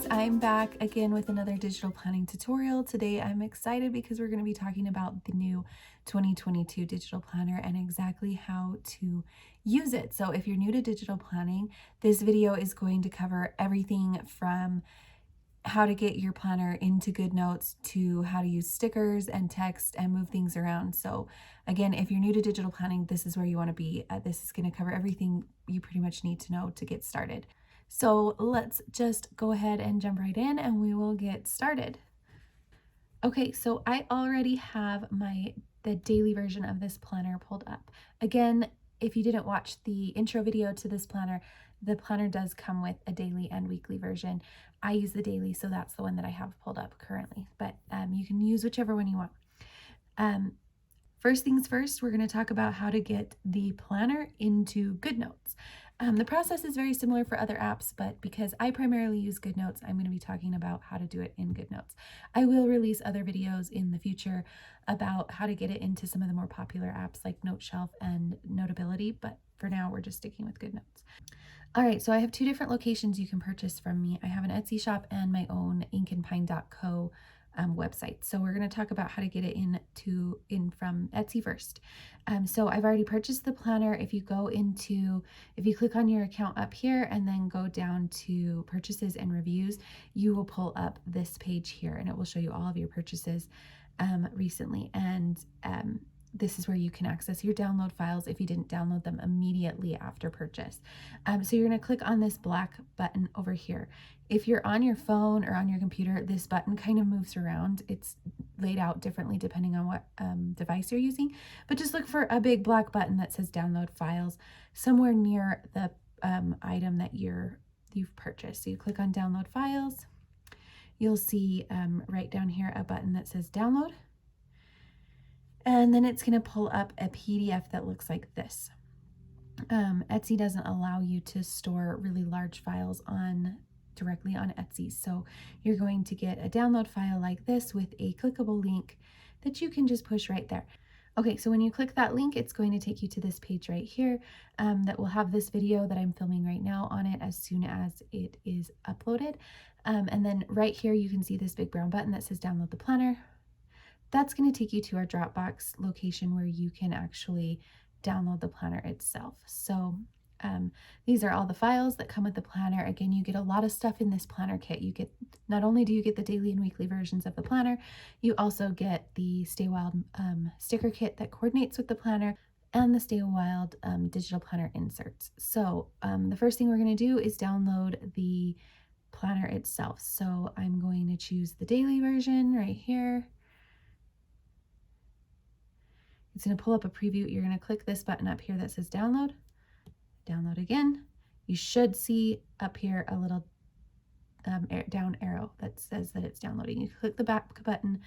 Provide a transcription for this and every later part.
guys, I'm back again with another digital planning tutorial. Today I'm excited because we're going to be talking about the new 2022 digital planner and exactly how to use it. So if you're new to digital planning, this video is going to cover everything from how to get your planner into Goodnotes to how to use stickers and text and move things around. So again, if you're new to digital planning, this is where you want to be. This is going to cover everything you pretty much need to know to get started. So let's just go ahead and jump right in and we will get started. Okay, so I already have the daily version of this planner pulled up. Again, if you didn't watch the intro video to this planner, the planner does come with a daily and weekly version. I use the daily, so that's the one that I have pulled up currently, but you can use whichever one you want. First things first, we're going to talk about how to get the planner into Goodnotes. The process is very similar for other apps, but because I primarily use Goodnotes, I'm going to be talking about how to do it in Goodnotes. I will release other videos in the future about how to get it into some of the more popular apps like NoteShelf and Notability, but for now we're just sticking with Goodnotes. All right, so I have two different locations you can purchase from me. I have an Etsy shop and my own inkandpine.co website. So we're going to talk about how to get it in from Etsy first. So I've already purchased the planner. If you click on your account up here and then go down to purchases and reviews, you will pull up this page here and it will show you all of your purchases recently. And this is where you can access your download files if you didn't download them immediately after purchase. So you're going to click on this black button over here. If you're on your phone or on your computer, this button kind of moves around. It's laid out differently depending on what device you're using, but just look for a big black button that says download files somewhere near the item that you've purchased. So you click on download files. You'll see right down here a button that says download. And then it's going to pull up a PDF that looks like this. Etsy doesn't allow you to store really large files directly on Etsy. So you're going to get a download file like this with a clickable link that you can just push right there. Okay, so when you click that link, it's going to take you to this page right here that will have this video that I'm filming right now on it as soon as it is uploaded. And then right here, you can see this big brown button that says download the planner. That's going to take you to our Dropbox location where you can actually download the planner itself. So these are all the files that come with the planner. Again, you get a lot of stuff in this planner kit. Not only do you get the daily and weekly versions of the planner, you also get the Stay Wild sticker kit that coordinates with the planner and the Stay Wild digital planner inserts. So the first thing we're going to do is download the planner itself. So I'm going to choose the daily version right here. It's going to pull up a preview. You're going to click this button up here that says download. Download again. You should see up here a little down arrow that says that it's downloading. You click the back button.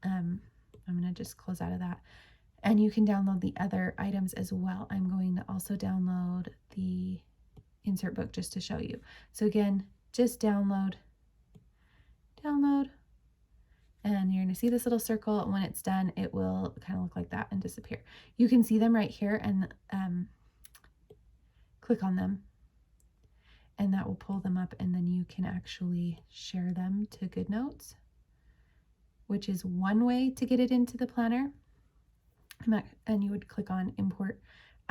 I'm going to just close out of that. And you can download the other items as well. I'm going to also download the insert book just to show you. So again, just download. And you're going to see this little circle, and when it's done, it will kind of look like that and disappear. You can see them right here and click on them, and that will pull them up, and then you can actually share them to Goodnotes, which is one way to get it into the planner. And you would click on import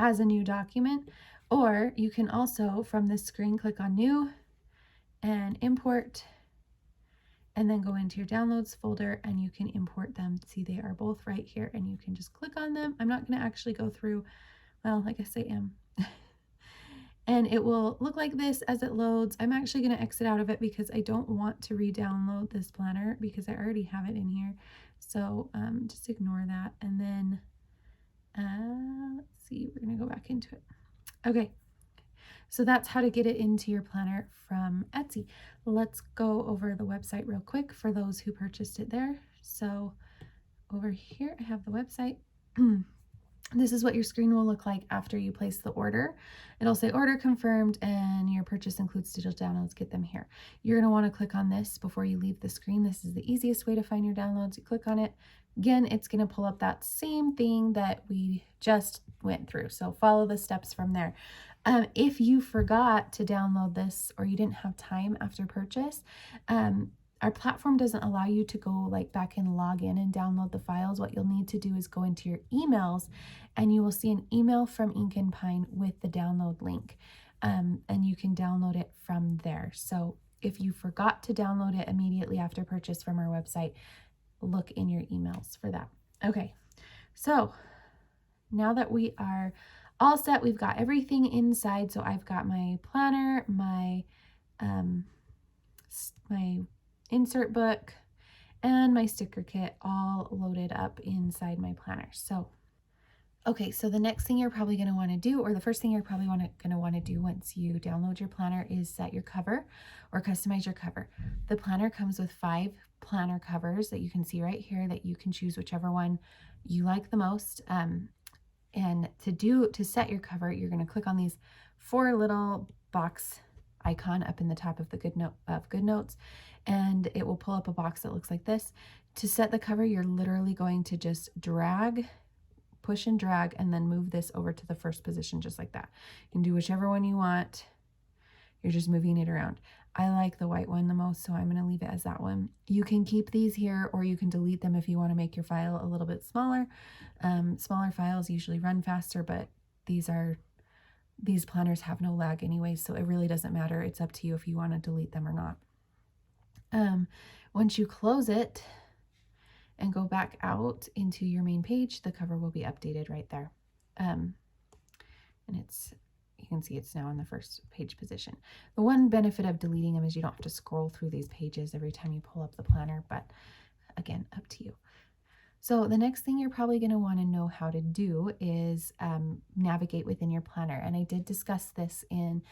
as a new document, or you can also from this screen click on new and import, and then go into your downloads folder and you can import them. See, they are both right here and you can just click on them. I'm not going to actually go through, well, I guess I am. And it will look like this as it loads. I'm actually going to exit out of it because I don't want to re-download this planner because I already have it in here. So just ignore that. And then let's see, we're going to go back into it. Okay. So that's how to get it into your planner from Etsy. Let's go over the website real quick for those who purchased it there. So over here, I have the website. This is what your screen will look like after you place the order. It'll say order confirmed and your purchase includes digital downloads. Get them here. You're going to want to click on this before you leave the screen. This is the easiest way to find your downloads. You click on it. Again, it's going to pull up that same thing that we just went through. So follow the steps from there. If you forgot to download this or you didn't have time after purchase, our platform doesn't allow you to go like back and log in and download the files. What you'll need to do is go into your emails and you will see an email from Ink and Pine with the download link. And you can download it from there. So if you forgot to download it immediately after purchase from our website, look in your emails for that. Okay, so now that we are all set, we've got everything inside. So I've got my planner, my insert book, and my sticker kit all loaded up inside my planner. So okay, so the next thing you're probably going to want to do, or the first thing you're probably going to want to do once you download your planner, is set your cover or customize your cover. The planner comes with 5 planner covers that you can see right here that you can choose whichever one you like the most. And to set your cover, you're going to click on these 4 little box icon up in the top of the Goodnotes, and it will pull up a box that looks like this. To set the cover, you're literally going to just push and drag, and then move this over to the first position just like that. You can do whichever one you want. You're just moving it around. I like the white one the most, so I'm going to leave it as that one. You can keep these here, or you can delete them if you want to make your file a little bit smaller. Smaller files usually run faster, but these planners have no lag anyway, so it really doesn't matter. It's up to you if you want to delete them or not. Once you close it and go back out into your main page, the cover will be updated right there. And you can see it's now in the first page position. The one benefit of deleting them is you don't have to scroll through these pages every time you pull up the planner, but again, up to you. So the next thing you're probably going to want to know how to do is navigate within your planner. And I did discuss this in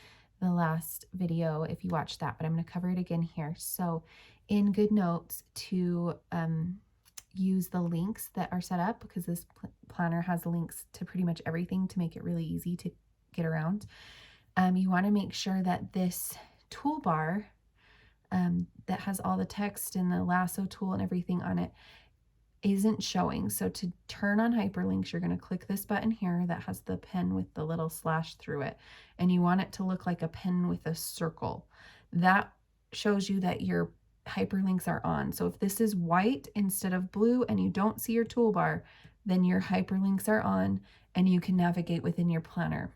the last video if you watched that, but I'm going to cover it again here. So in Goodnotes, to use the links that are set up, because this planner has links to pretty much everything to make it really easy to get around. You want to make sure that this toolbar that has all the text and the lasso tool and everything on it isn't showing. So to turn on hyperlinks, you're going to click this button here that has the pen with the little slash through it, and you want it to look like a pen with a circle. That shows you that your hyperlinks are on. So if this is white instead of blue and you don't see your toolbar, then your hyperlinks are on and you can navigate within your planner.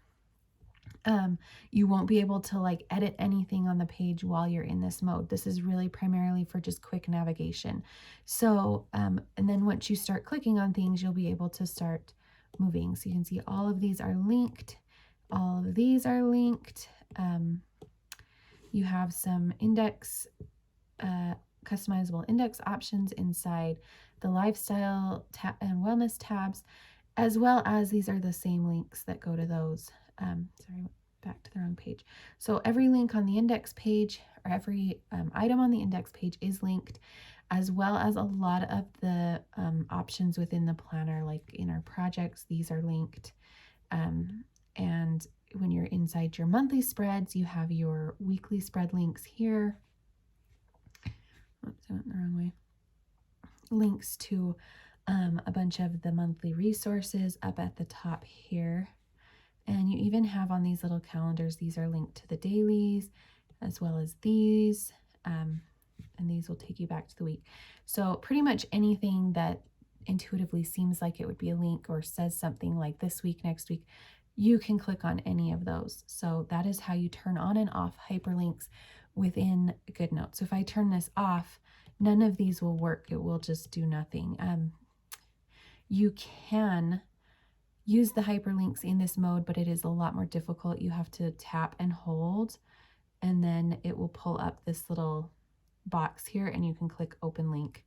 You won't be able to like edit anything on the page while you're in this mode. This is really primarily for just quick navigation. So, and then once you start clicking on things, you'll be able to start moving. So you can see all of these are linked. All of these are linked. You have some customizable index options inside the lifestyle and wellness tabs, as well as these are the same links that go to those. Sorry, back to the wrong page. So every link on the index page, or every item on the index page is linked, as well as a lot of the options within the planner, like in our projects, these are linked. And when you're inside your monthly spreads, you have your weekly spread links here. Oops, I went the wrong way. Links to a bunch of the monthly resources up at the top here. And you even have on these little calendars, these are linked to the dailies as well as these, and these will take you back to the week. So pretty much anything that intuitively seems like it would be a link or says something like this week, next week, you can click on any of those. So that is how you turn on and off hyperlinks within Goodnotes. So if I turn this off, none of these will work. It will just do nothing. You can use the hyperlinks in this mode, but it is a lot more difficult. You have to tap and hold, and then it will pull up this little box here and you can click open link.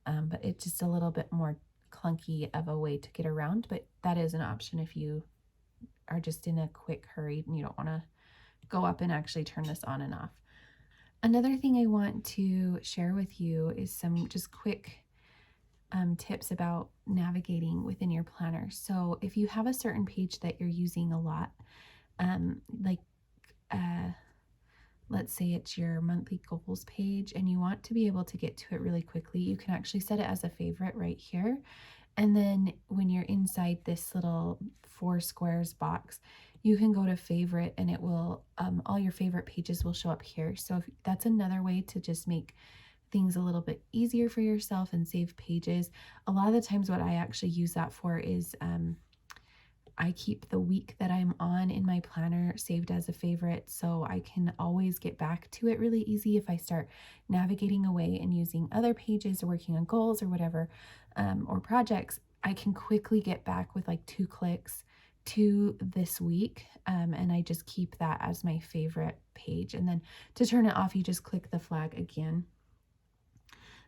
But it's just a little bit more clunky of a way to get around, but that is an option if you are just in a quick hurry and you don't want to go up and actually turn this on and off. Another thing I want to share with you is some just quick tips about navigating within your planner. So if you have a certain page that you're using a lot, let's say it's your monthly goals page and you want to be able to get to it really quickly, you can actually set it as a favorite right here. And then when you're inside this little 4 squares box, you can go to favorite and it will, all your favorite pages will show up here. So if, that's another way to just make things a little bit easier for yourself and save pages. A lot of the times what I actually use that for is I keep the week that I'm on in my planner saved as a favorite, so I can always get back to it really easy if I start navigating away and using other pages or working on goals or whatever, or projects. I can quickly get back with like 2 clicks to this week, and I just keep that as my favorite page. And then to turn it off, you just click the flag again.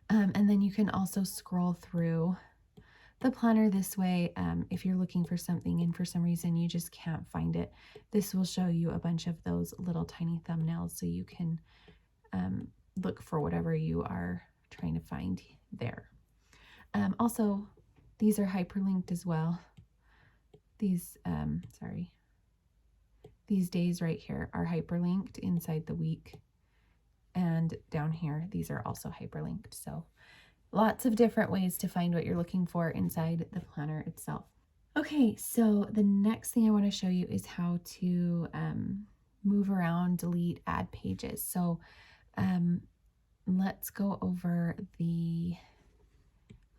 And then you can also scroll through the planner this way. If you're looking for something and for some reason you just can't find it, this will show you a bunch of those little tiny thumbnails so you can look for whatever you are trying to find there. Also, these are hyperlinked as well. These, these days right here are hyperlinked inside the week. And down here, these are also hyperlinked. So lots of different ways to find what you're looking for inside the planner itself. Okay, so the next thing I want to show you is how to move around, delete, add pages. So let's go over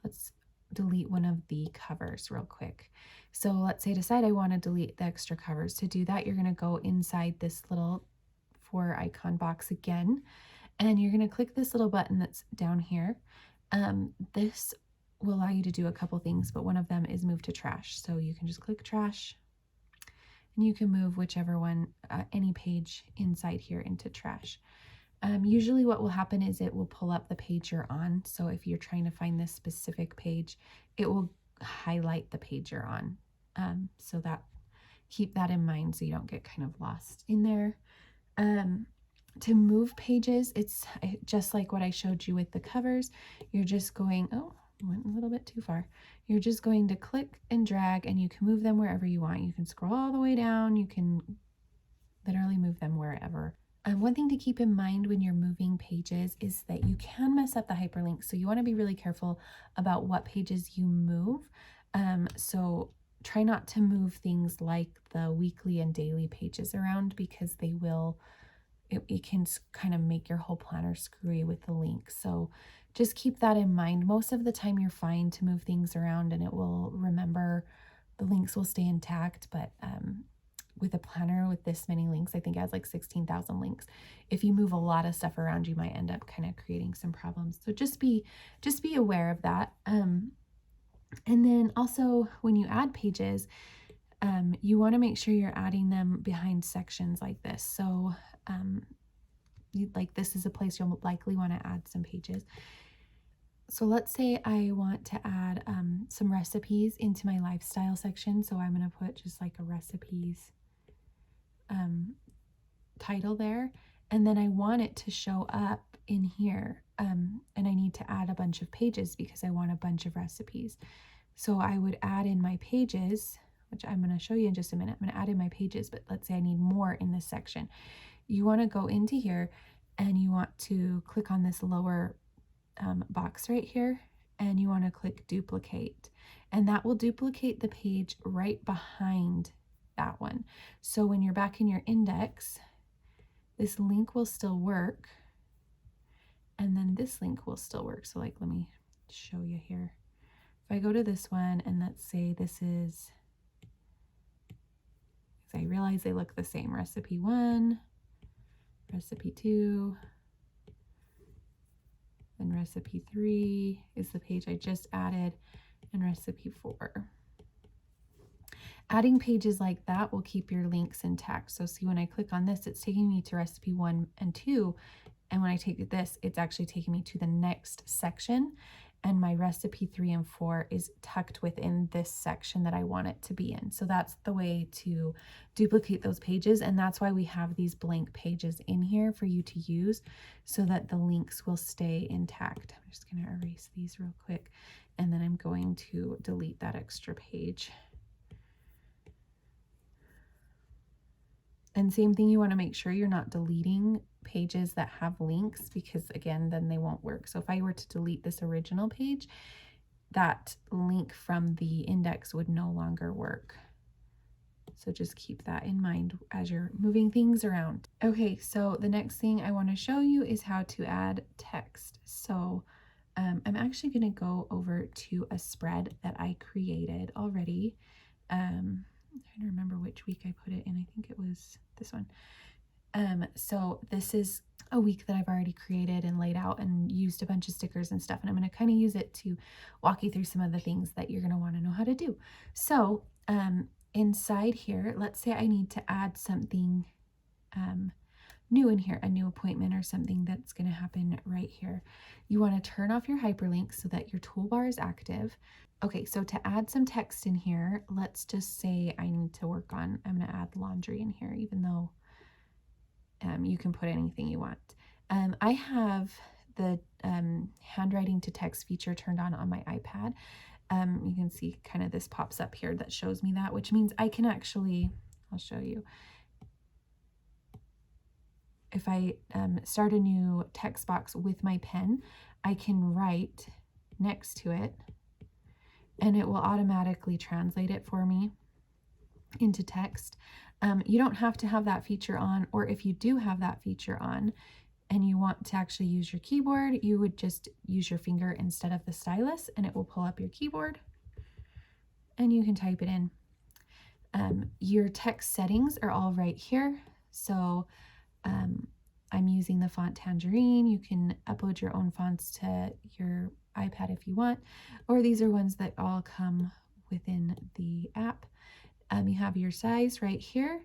let's delete one of the covers real quick. So let's say decide I want to delete the extra covers. To do that, you're going to go inside this little 4 icon box again, and you're going to click this little button that's down here. This will allow you to do a couple things, but one of them is move to trash. So you can just click trash and you can move whichever one, any page inside here into trash. Usually what will happen is it will pull up the page you're on. So if you're trying to find this specific page, it will highlight the page you're on. So that keep that in mind so you don't get kind of lost in there. To move pages, it's just like what I showed you with the covers. You're just going, oh, went a little bit too far. You're just going to click and drag and you can move them wherever you want. You can scroll all the way down. You can literally move them wherever. One thing to keep in mind when you're moving pages is that you can mess up the hyperlinks. So you want to be really careful about what pages you move. So try not to move things like the weekly and daily pages around, because they will, it can kind of make your whole planner screwy with the links. So just keep that in mind. Most of the time you're fine to move things around and it will remember, the links will stay intact. But with a planner with this many links, I think it has like 16,000 links. If you move a lot of stuff around, you might end up kind of creating some problems. So just be aware of that. And then also when you add pages, you want to make sure you're adding them behind sections like this. So like this is a place you'll likely want to add some pages. So let's say I want to add some recipes into my lifestyle section. So I'm going to put just like a recipes title there. And then I want it to show up in here. And I need to add a bunch of pages because I want a bunch of recipes. So I would add in my pages, which I'm going to show you in just a minute. I'm going to add in my pages, but let's say I need more in this section. You want to go into here and you want to click on this lower box right here, and you want to click duplicate, and that will duplicate the page right behind that one. So when you're back in your index, this link will still work, and then this link will still work. So like, let me show you here. If I go to this one and let's say this is, because I realize they look the same, recipe 1, recipe 2, and recipe 3 is the page I just added, and recipe 4. Adding pages like that will keep your links intact. So see, when I click on this, it's taking me to recipe 1 and 2. And when I take this, it's actually taking me to the next section. And my recipe 3 and 4 is tucked within this section that I want it to be in. So that's the way to duplicate those pages. And that's why we have these blank pages in here for you to use so that the links will stay intact. I'm just going to erase these real quick. And then I'm going to delete that extra page. And same thing, you want to make sure you're not deleting pages that have links, because again, then they won't work. So if I were to delete this original page, that link from the index would no longer work. So just keep that in mind as you're moving things around. Okay, so the next thing I want to show you is how to add text. So I'm actually going to go over to a spread that I created already. I'm trying to remember which week I put it in. I think it was this one. So this is a week that I've already created and laid out and used a bunch of stickers and stuff. And I'm going to kind of use it to walk you through some of the things that you're going to want to know how to do. So inside here, let's say I need to add something new in here, a new appointment or something that's going to happen right here. You want to turn off your hyperlinks so that your toolbar is active. Okay, so to add some text in here, let's just say I need to work on, I'm going to add laundry in here, even though you can put anything you want. I have the handwriting to text feature turned on my iPad. You can see kind of this pops up here that shows me that, which means I can actually, I'll show you. If I start a new text box with my pen, I can write next to it and it will automatically translate it for me into text. You don't have to have that feature on, or if you do have that feature on and you want to actually use your keyboard, you would just use your finger instead of the stylus and it will pull up your keyboard and you can type it in. Your text settings are all right here. So I'm using the font Tangerine. You can upload your own fonts to your iPad if you want, or these are ones that all come within the app. You have your size right here.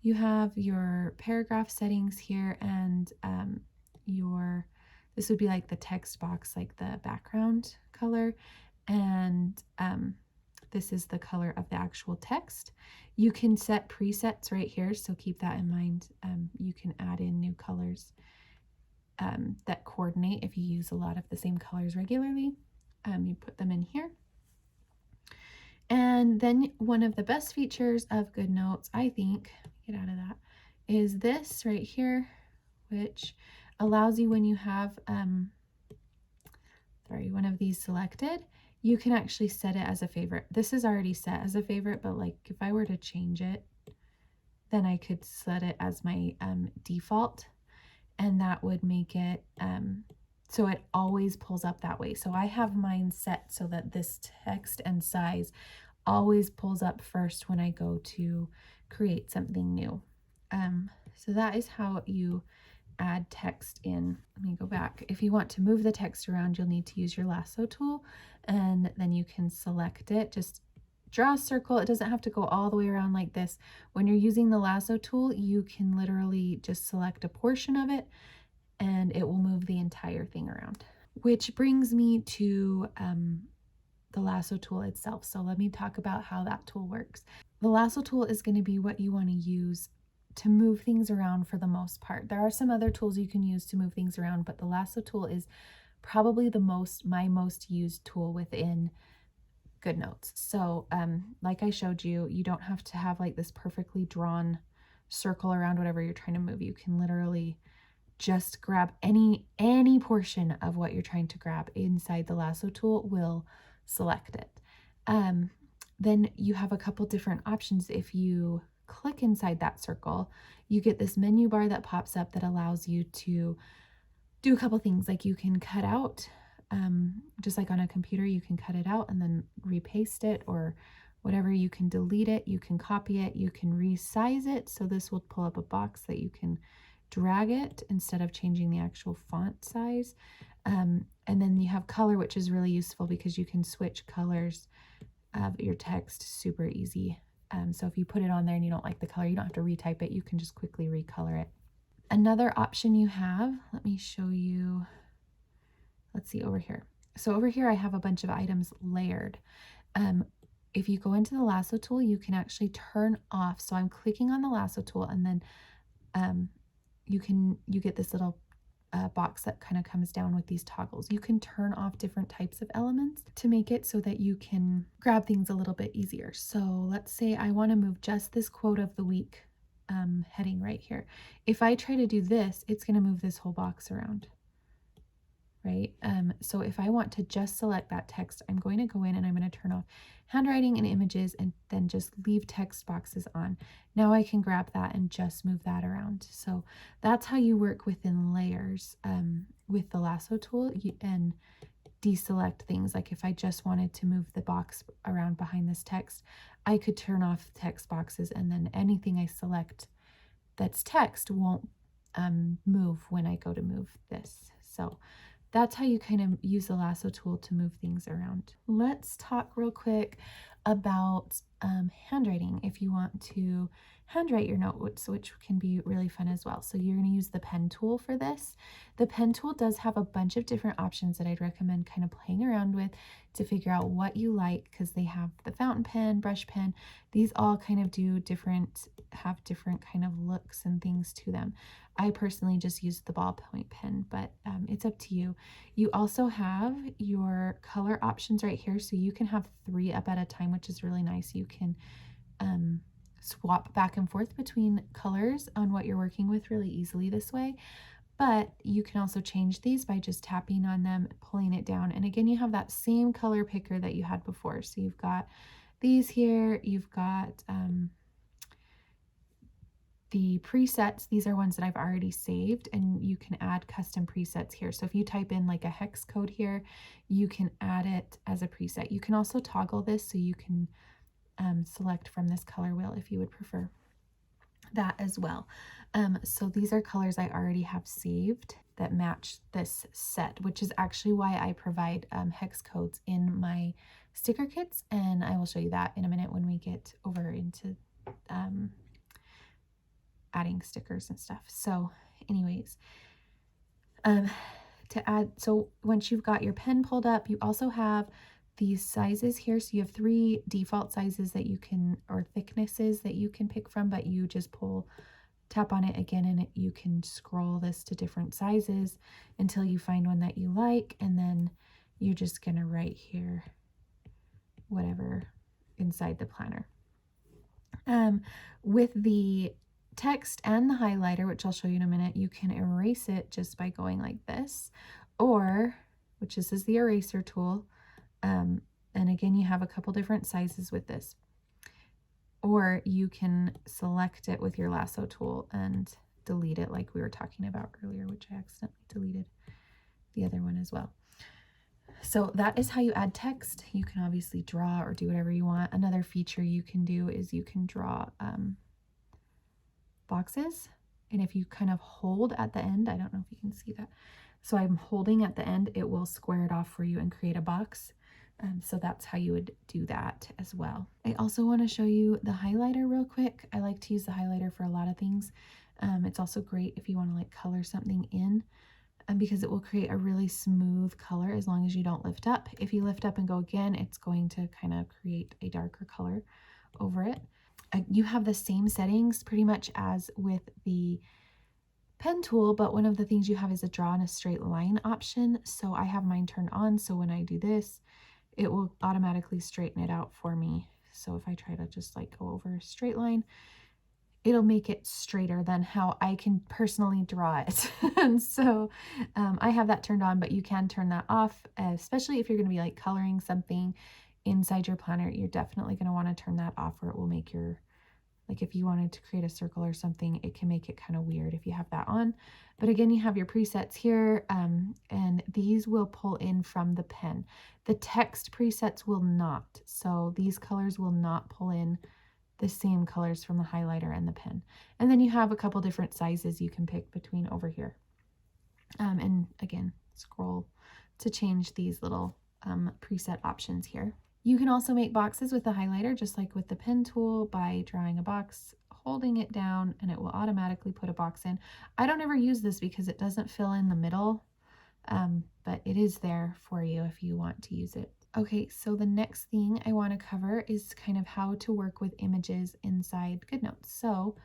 You have your paragraph settings here, and this would be like the text box, like the background color, and this is the color of the actual text. You can set presets right here, so keep that in mind. You can add in new colors that coordinate if you use a lot of the same colors regularly. You put them in here. And then one of the best features of Goodnotes, I think, get out of that, is this right here, which allows you when you have one of these selected, you can actually set it as a favorite. This is already set as a favorite, but like if I were to change it, then I could set it as my default, and that would make it so it always pulls up that way. So I have mine set so that this text and size always pulls up first when I go to create something new. So that is how you add text in. Let me go back. If you want to move the text around, you'll need to use your lasso tool, and then you can select it. Just draw a circle. It doesn't have to go all the way around like this. When you're using the lasso tool, you can literally just select a portion of it and it will move the entire thing around. Which brings me to the lasso tool itself. So let me talk about how that tool works. The lasso tool is going to be what you want to use to move things around for the most part. There are some other tools you can use to move things around, but the lasso tool is probably my most used tool within Goodnotes. So like I showed you, you don't have to have like this perfectly drawn circle around whatever you're trying to move. You can literally just grab any portion of what you're trying to grab inside the lasso tool will select it. Then you have a couple different options. If you click inside that circle, you get this menu bar that pops up that allows you to do a couple things. Like you can cut out, just like on a computer, you can cut it out and then repaste it or whatever. You can delete it, you can copy it, you can resize it. So this will pull up a box that you can drag it instead of changing the actual font size. And then you have color, which is really useful because you can switch colors of your text super easy. So if you put it on there and you don't like the color, you don't have to retype it. You can just quickly recolor it. Another option you have, let me show you. Let's see over here. So over here, I have a bunch of items layered. If you go into the lasso tool, you can actually turn off. So I'm clicking on the lasso tool, and then you get this little box that kind of comes down with these toggles. You can turn off different types of elements to make it so that you can grab things a little bit easier. So let's say I want to move just this quote of the week heading right here. If I try to do this, it's going to move this whole box around. right? So if I want to just select that text, I'm going to go in and I'm going to turn off handwriting and images and then just leave text boxes on. Now I can grab that and just move that around. So that's how you work within layers with the lasso tool and deselect things. Like if I just wanted to move the box around behind this text, I could turn off text boxes and then anything I select that's text won't move when I go to move this. So that's how you kind of use the lasso tool to move things around. Let's talk real quick about handwriting if you want to handwrite your notes, which can be really fun as well. So you're going to use the pen tool for this. The pen tool does have a bunch of different options that I'd recommend kind of playing around with to figure out what you like, because they have the fountain pen, brush pen. These all kind of have different kind of looks and things to them. I personally just use the ballpoint pen, but it's up to you. You also have your color options right here, so you can have 3 up at a time, which is really nice. You can swap back and forth between colors on what you're working with really easily this way. But you can also change these by just tapping on them, pulling it down. And again, you have that same color picker that you had before. So you've got these here, you've got the presets. These are ones that I've already saved, and you can add custom presets here. So if you type in like a hex code here, you can add it as a preset. You can also toggle this so you can select from this color wheel if you would prefer that as well. So these are colors I already have saved that match this set, which is actually why I provide hex codes in my sticker kits, and I will show you that in a minute when we get over into adding stickers and stuff. So anyways, to add, so once you've got your pen pulled up, you also have these sizes here. So you have 3 default sizes that you can, or thicknesses that you can pick from, but you just tap on it again, and you can scroll this to different sizes until you find one that you like. And then you're just going to write here whatever inside the planner. With the text and the highlighter, which I'll show you in a minute, you can erase it just by going like this, or, which this is the eraser tool. And again, you have a couple different sizes with this, or you can select it with your lasso tool and delete it like we were talking about earlier, which I accidentally deleted the other one as well. So that is how you add text. You can obviously draw or do whatever you want. Another feature you can do is you can draw boxes. And if you kind of hold at the end, I don't know if you can see that. So I'm holding at the end, it will square it off for you and create a box. So that's how you would do that as well. I also want to show you the highlighter real quick. I like to use the highlighter for a lot of things. It's also great if you want to like color something in, because it will create a really smooth color as long as you don't lift up. If you lift up and go again, it's going to kind of create a darker color over it. You have the same settings pretty much as with the pen tool, but one of the things you have is a draw in a straight line option. So I have mine turned on, so when I do this, it will automatically straighten it out for me. So if I try to just like go over a straight line, it'll make it straighter than how I can personally draw it. And so I have that turned on, but you can turn that off, especially if you're going to be like coloring something inside your planner. You're definitely going to want to turn that off, or it will make your, like if you wanted to create a circle or something, it can make it kind of weird if you have that on. But again, you have your presets here, and these will pull in from the pen. The text presets will not. So these colors will not pull in the same colors from the highlighter and the pen. And then you have a couple different sizes you can pick between over here. And again, scroll to change these little preset options here. You can also make boxes with the highlighter, just like with the pen tool, by drawing a box, holding it down, and it will automatically put a box in. I don't ever use this because it doesn't fill in the middle, but it is there for you if you want to use it. Okay, so the next thing I want to cover is kind of how to work with images inside Goodnotes. So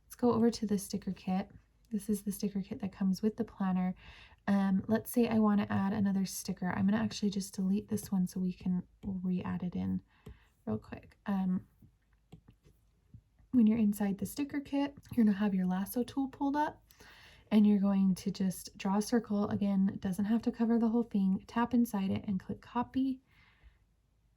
let's go over to the sticker kit. This is the sticker kit that comes with the planner. Let's say I want to add another sticker. I'm going to actually just delete this one so we'll re-add it in real quick. When you're inside the sticker kit, you're going to have your lasso tool pulled up. and you're going to just draw a circle. Again, it doesn't have to cover the whole thing. Tap inside it and click copy.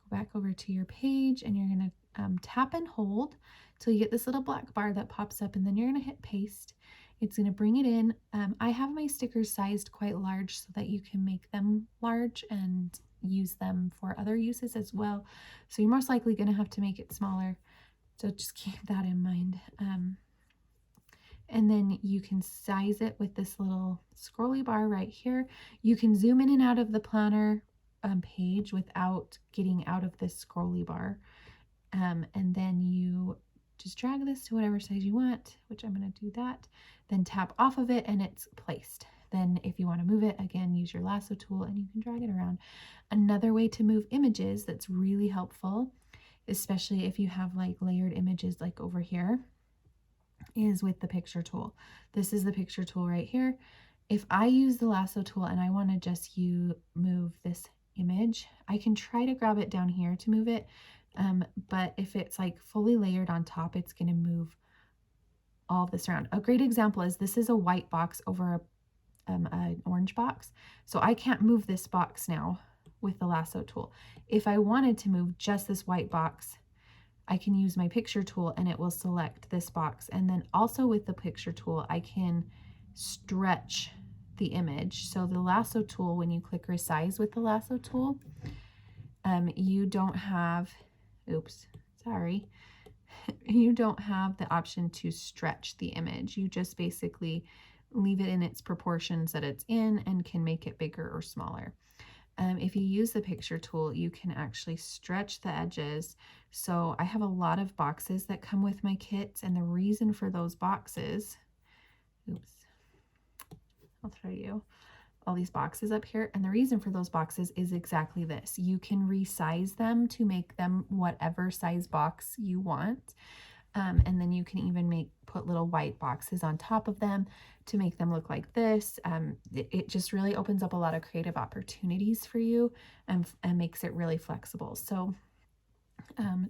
Go back over to your page, and you're going to tap and hold till you get this little black bar that pops up, and then you're going to hit paste. It's going to bring it in. I have my stickers sized quite large so that you can make them large and use them for other uses as well. So you're most likely going to have to make it smaller. So just keep that in mind. And then you can size it with this little scrolly bar right here. You can zoom in and out of the planner page without getting out of this scrolly bar. And then you just drag this to whatever size you want, which I'm going to do that. Then tap off of it and it's placed. Then if you want to move it, again, use your lasso tool and you can drag it around. Another way to move images that's really helpful, especially if you have like layered images like over here, is with the picture tool. This is the picture tool right here. If I use the lasso tool and I want to just move this image, I can try to grab it down here to move it. But if it's like fully layered on top, it's going to move all this around. A great example is this is a white box over an orange box. So I can't move this box now with the lasso tool. If I wanted to move just this white box, I can use my picture tool and it will select this box. And then also with the picture tool, I can stretch the image. So the lasso tool, when you click resize with the lasso tool, you don't have, you don't have the option to stretch the image. You just basically leave it in its proportions that it's in and can make it bigger or smaller. If you use the picture tool, you can actually stretch the edges. So I have a lot of boxes that come with my kits, and the reason for those boxes, I'll show you all these boxes up here, and the reason for those boxes is exactly this. You can resize them to make them whatever size box you want. And then you can even put little white boxes on top of them to make them look like this. It just really opens up a lot of creative opportunities for you and makes it really flexible. So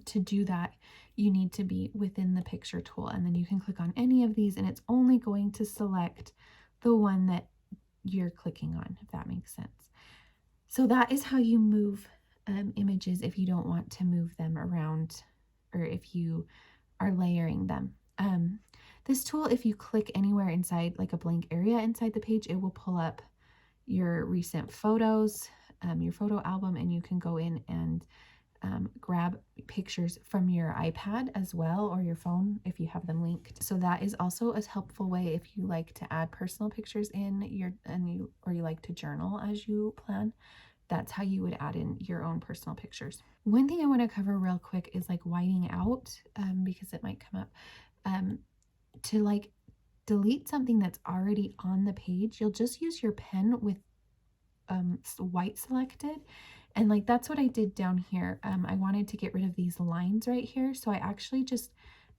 to do that, you need to be within the picture tool, and then you can click on any of these and it's only going to select the one that you're clicking on, if that makes sense. So that is how you move images if you don't want to move them around, or if you are layering them. This tool, if you click anywhere inside like a blank area inside the page, it will pull up your recent photos, your photo album, and you can go in and grab pictures from your iPad as well, or your phone if you have them linked. So that is also a helpful way if you like to add personal pictures in or you like to journal as you plan. That's how you would add in your own personal pictures. One thing I want to cover real quick is like whiting out, because it might come up. To like delete something that's already on the page, you'll just use your pen with white selected. And like that's what I did down here. I wanted to get rid of these lines right here, so I actually just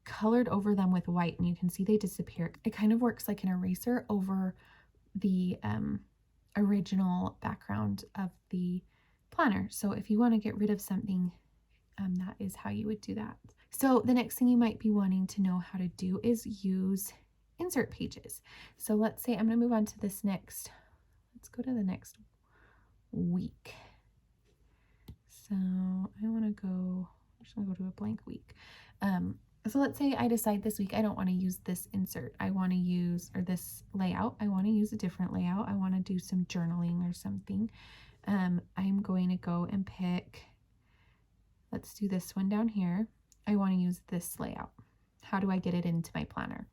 colored over them with white, and you can see they disappear. It kind of works like an eraser over the original background of the planner. So if you want to get rid of something, that is how you would do that. So the next thing you might be wanting to know how to do is use insert pages. So let's say I'm going to move on to this next, let's go to the next week. So I'm just going to go to a blank week. So let's say I decide this week I don't want to use this insert. I want to use, or this layout, I want to use a different layout. I want to do some journaling or something. I'm going to go and pick, let's do this one down here. I want to use this layout. How do I get it into my planner?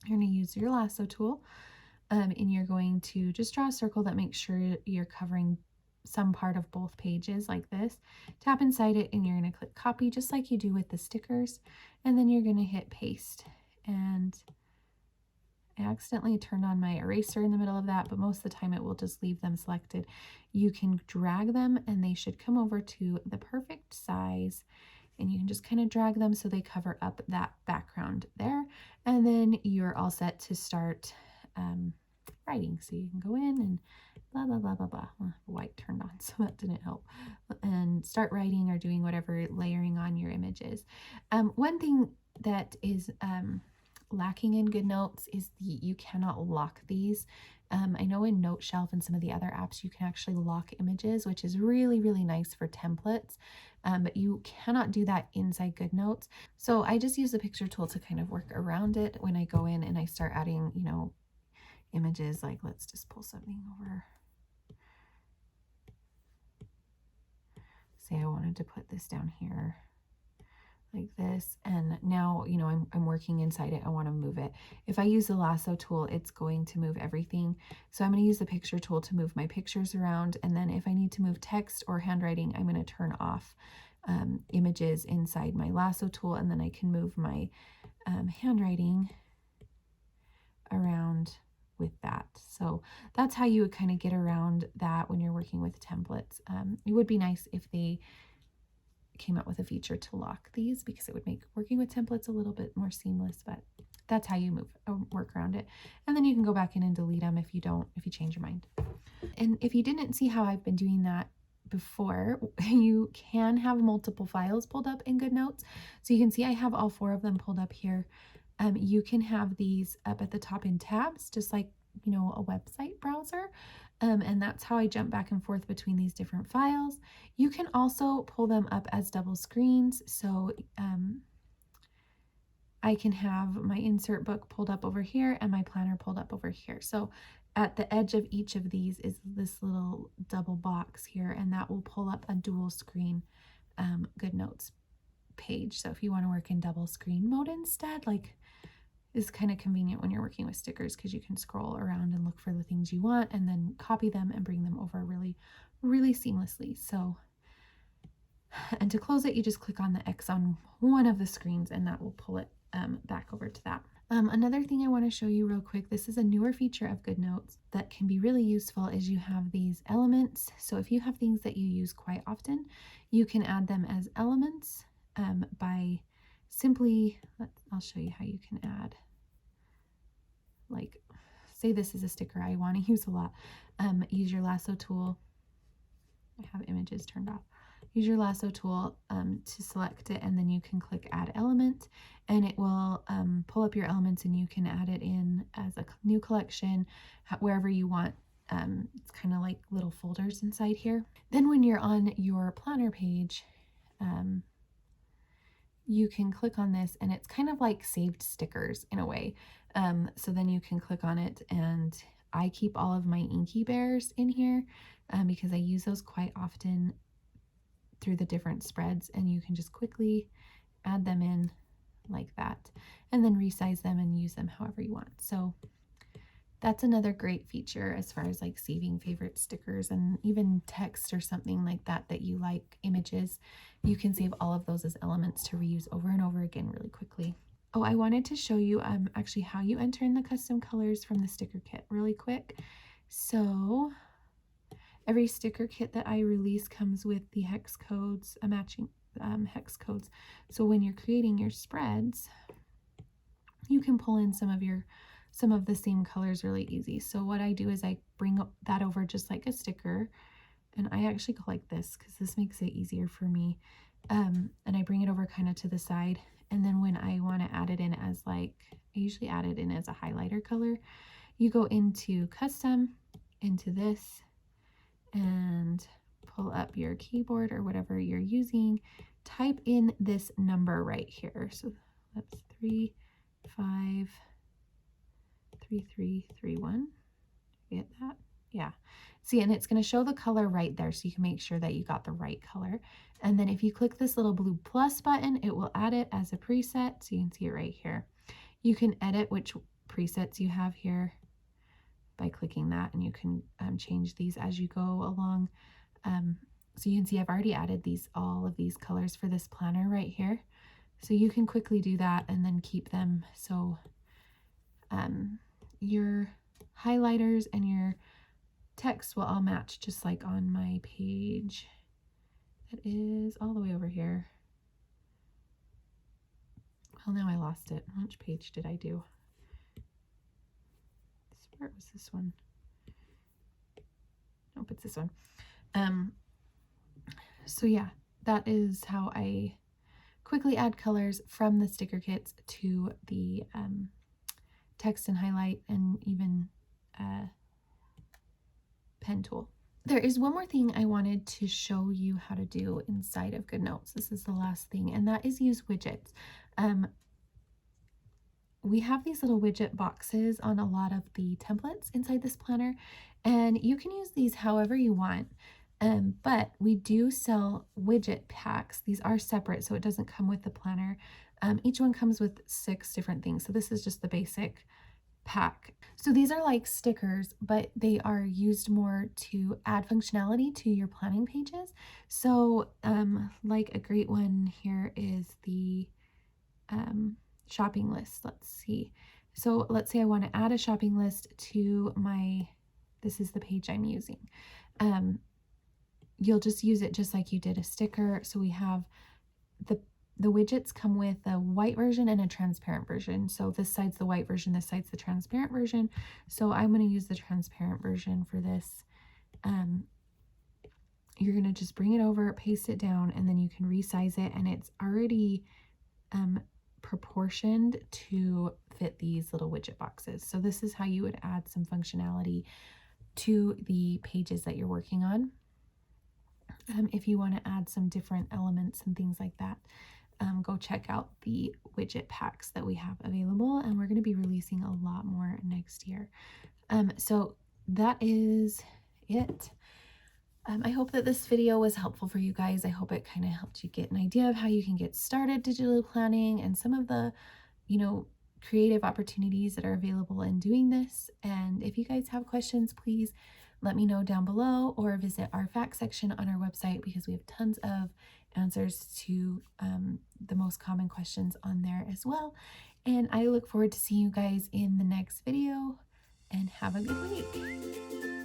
You're going to use your lasso tool, and you're going to just draw a circle that makes sure you're covering some part of both pages like this. Tap inside it and you're going to click copy just like you do with the stickers, and then you're going to hit paste. And I accidentally turned on my eraser in the middle of that, but most of the time it will just leave them selected. You can drag them and they should come over to the perfect size, and you can just kind of drag them so they cover up that background there, and then you're all set to start writing. So you can go in and blah, blah, blah, blah, blah. Well, white turned on, so that didn't help. And start writing or doing whatever layering on your images. One thing that is lacking in Goodnotes is you cannot lock these. I know in Note Shelf and some of the other apps you can actually lock images, which is really, really nice for templates, but you cannot do that inside Goodnotes. So I just use the picture tool to kind of work around it when I go in and I start adding, you know, images. Like, let's just pull something over. Say I wanted to put this down here like this, and now, you know, I'm working inside it. I want to move it. If I use the lasso tool, it's going to move everything. So I'm going to use the picture tool to move my pictures around, and then if I need to move text or handwriting, I'm going to turn off images inside my lasso tool, and then I can move my handwriting around with that. So that's how you would kind of get around that when you're working with templates. It would be nice if they came out with a feature to lock these, because it would make working with templates a little bit more seamless, but that's how you work around it. And then you can go back in and delete them if you change your mind. And if you didn't see how I've been doing that before, you can have multiple files pulled up in Goodnotes. So you can see I have all 4 of them pulled up here. You can have these up at the top in tabs, just like, you know, a website browser. And that's how I jump back and forth between these different files. You can also pull them up as double screens. So I can have my insert book pulled up over here and my planner pulled up over here. So at the edge of each of these is this little double box here, and that will pull up a dual screen Goodnotes page. So if you want to work in double screen mode instead, like, is kind of convenient when you're working with stickers, because you can scroll around and look for the things you want and then copy them and bring them over really, really seamlessly. So, and to close it, you just click on the X on one of the screens and that will pull it back over to that. Another thing I want to show you real quick, this is a newer feature of Goodnotes that can be really useful, is you have these elements. So if you have things that you use quite often, you can add them as elements by simply, I'll show you how you can add, like, say this is a sticker I want to use a lot. Use your lasso tool. I have images turned off. Use your lasso tool to select it, and then you can click add element, and it will pull up your elements, and you can add it in as a new collection wherever you want. It's kind of like little folders inside here. Then when you're on your planner page, you can click on this, and it's kind of like saved stickers in a way. So then you can click on it, and I keep all of my Inky Bears in here because I use those quite often through the different spreads, and you can just quickly add them in like that, and then resize them and use them however you want. So that's another great feature as far as like saving favorite stickers, and even text or something like that that you like, images. You can save all of those as elements to reuse over and over again really quickly. Oh, I wanted to show you actually how you enter in the custom colors from the sticker kit really quick. So every sticker kit that I release comes with the hex codes, matching hex codes. So when you're creating your spreads, you can pull in some of the same colors really easy. So what I do is I bring that over just like a sticker, and I actually go like this because this makes it easier for me. And I bring it over kind of to the side, and then when I want to add it in as like, I usually add it in as a highlighter color, you go into custom, into this, and pull up your keyboard or whatever you're using, type in this number right here. So that's 353331. Get that? Yeah. See, and it's going to show the color right there, so you can make sure that you got the right color. And then if you click this little blue plus button, it will add it as a preset, so you can see it right here. You can edit which presets you have here by clicking that, and you can change these as you go along. So you can see I've already added all of these colors for this planner right here. So you can quickly do that and then keep them. So your highlighters and your text will all match, just like on my page that is all the way over here. Well, now I lost it. Which page did I do? Where was this one? Nope, it's this one. So yeah, that is how I quickly add colors from the sticker kits to the text and highlight, and even pen tool. There is one more thing I wanted to show you how to do inside of Goodnotes. This is the last thing, and that is use widgets. We have these little widget boxes on a lot of the templates inside this planner, and you can use these however you want. But we do sell widget packs. These are separate, so it doesn't come with the planner. Each one comes with 6 different things. So this is just the basic pack. So these are like stickers, but they are used more to add functionality to your planning pages. So like a great one here is the shopping list. Let's see. So let's say I want to add a shopping list to my, this is the page I'm using. You'll just use it just like you did a sticker. So we have the widgets come with a white version and a transparent version. So this side's the white version, this side's the transparent version. So I'm going to use the transparent version for this. You're going to just bring it over, paste it down, and then you can resize it, and it's already proportioned to fit these little widget boxes. So this is how you would add some functionality to the pages that you're working on. If you want to add some different elements and things like that, go check out the widget packs that we have available, and we're going to be releasing a lot more next year. So that is it. I hope that this video was helpful for you guys. I hope it kind of helped you get an idea of how you can get started digitally planning and some of the, creative opportunities that are available in doing this. And if you guys have questions, please let me know down below, or visit our facts section on our website, because we have tons of answers to the most common questions on there as well. And I look forward to seeing you guys in the next video, and have a good week.